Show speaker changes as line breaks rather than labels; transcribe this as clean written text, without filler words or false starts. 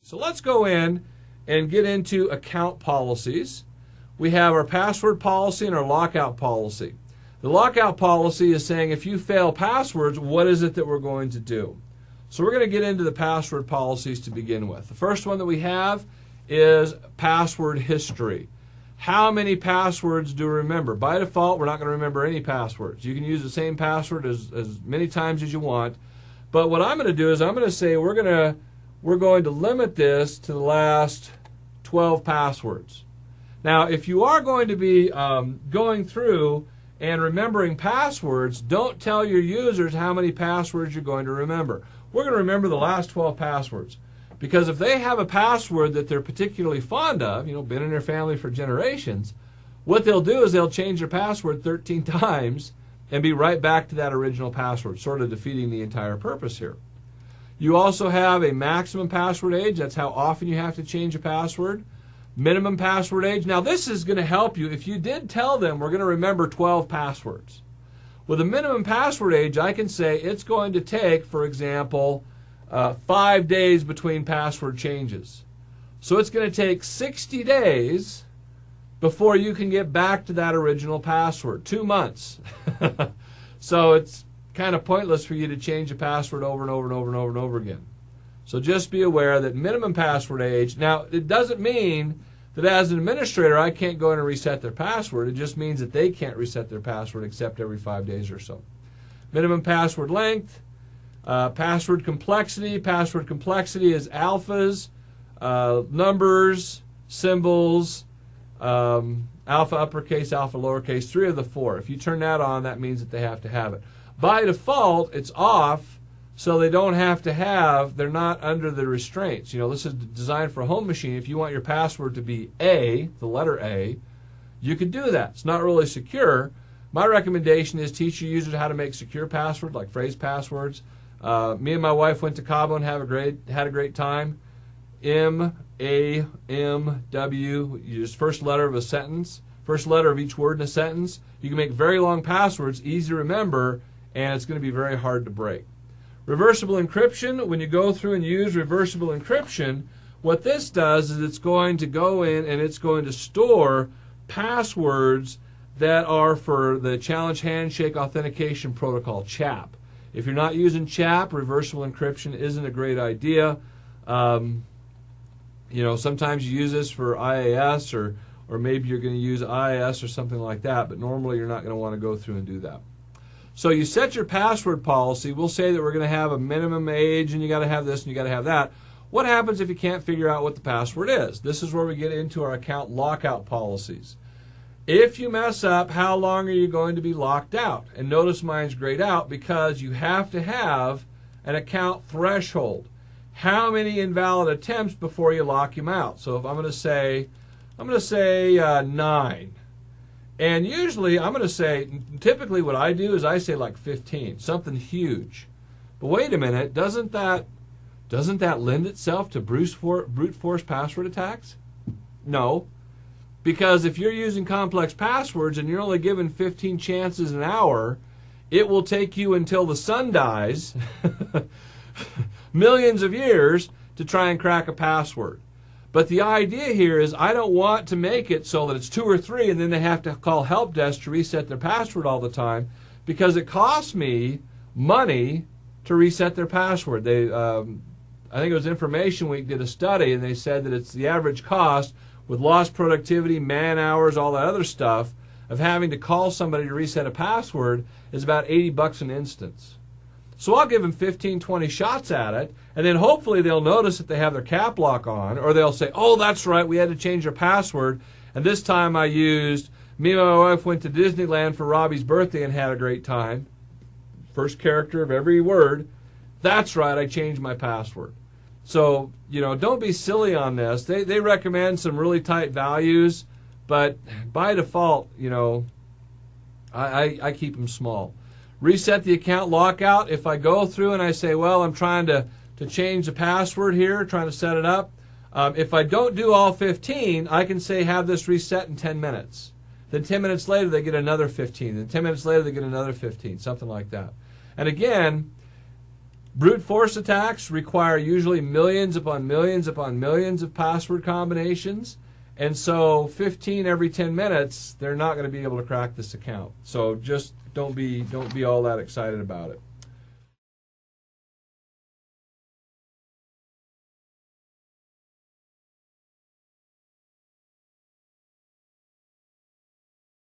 So let's go in and get into account policies. We have our password policy and our lockout policy. The lockout policy is saying if you fail passwords, what is it that we're going to do? So we're going to get into the password policies to begin with. The first one that we have is password history. How many passwords do we remember? By default, we're not going to remember any passwords. You can use the same password as many times as you want. But what I'm going to do is I'm going to say we're going to limit this to the last 12 passwords. Now, if you are going to be going through and remembering passwords, don't tell your users how many passwords you're going to remember. We're going to remember the last 12 passwords. Because if they have a password that they're particularly fond of, been in their family for generations, what they'll do is they'll change their password 13 times and be right back to that original password, sort of defeating the entire purpose here. You also have a maximum password age. That's how often you have to change a password. Minimum password age. Now this is going to help you if you did tell them we're going to remember 12 passwords. With a minimum password age, I can say it's going to take, for example, 5 days between password changes. So it's going to take 60 days before you can get back to that original password. 2 months. So it's kind of pointless for you to change a password over and over and over and over and over again. So just be aware that minimum password age, now it doesn't mean that as an administrator I can't go in and reset their password. It just means that they can't reset their password except every 5 days or so. Minimum password length, password complexity. Password complexity is alphas, numbers, symbols, alpha uppercase, alpha lowercase, 3 of the 4. If you turn that on, that means that they have to have it. By default, it's off, so they don't have to have, they're not under the restraints. This is designed for a home machine. If you want your password to be A, the letter A, you could do that. It's not really secure. My recommendation is teach your users how to make secure passwords, like phrase passwords. Me and my wife went to Cabo and had a great time. M-A-M-W, just first letter of a sentence, first letter of each word in a sentence. You can make very long passwords, easy to remember, and it's going to be very hard to break. Reversible encryption, when you go through and use reversible encryption, what this does is it's going to go in and it's going to store passwords that are for the Challenge Handshake Authentication Protocol, CHAP. If you're not using CHAP, reversible encryption isn't a great idea. Sometimes you use this for IAS or maybe you're going to use IIS or something like that, but normally you're not going to want to go through and do that. So you set your password policy. We'll say that we're going to have a minimum age and you got to have this and you got to have that. What happens if you can't figure out what the password is? This is where we get into our account lockout policies. If you mess up, how long are you going to be locked out? And notice mine's grayed out because you have to have an account threshold. How many invalid attempts before you lock him out? So if I'm going to say 9. And usually I'm going to say, typically what I do is I say like 15, something huge. But wait a minute, doesn't that lend itself to brute force password attacks? No. Because if you're using complex passwords and you're only given 15 chances an hour, it will take you until the sun dies, millions of years, to try and crack a password. But the idea here is I don't want to make it so that it's 2 or 3 and then they have to call help desk to reset their password all the time, because it costs me money to reset their password. I think it was Information Week did a study and they said that it's the average cost with lost productivity, man hours, all that other stuff of having to call somebody to reset a password is about $80 an instance. So I'll give them 15, 20 shots at it, and then hopefully they'll notice that they have their cap lock on, or they'll say, oh, that's right, we had to change our password, and this time me and my wife went to Disneyland for Robbie's birthday and had a great time. First character of every word. That's right, I changed my password. So, don't be silly on this. They recommend some really tight values, but by default, I keep them small. Reset the account lockout. If I go through and I say, well, I'm trying to change the password here, trying to set it up. If I don't do all 15, I can say have this reset in 10 minutes. Then 10 minutes later, they get another 15. Then 10 minutes later, they get another 15, something like that. And again, Brute force attacks require usually millions upon millions upon millions of password combinations. And so 15 every 10 minutes, they're not going to be able to crack this account. So just don't be all that excited about it.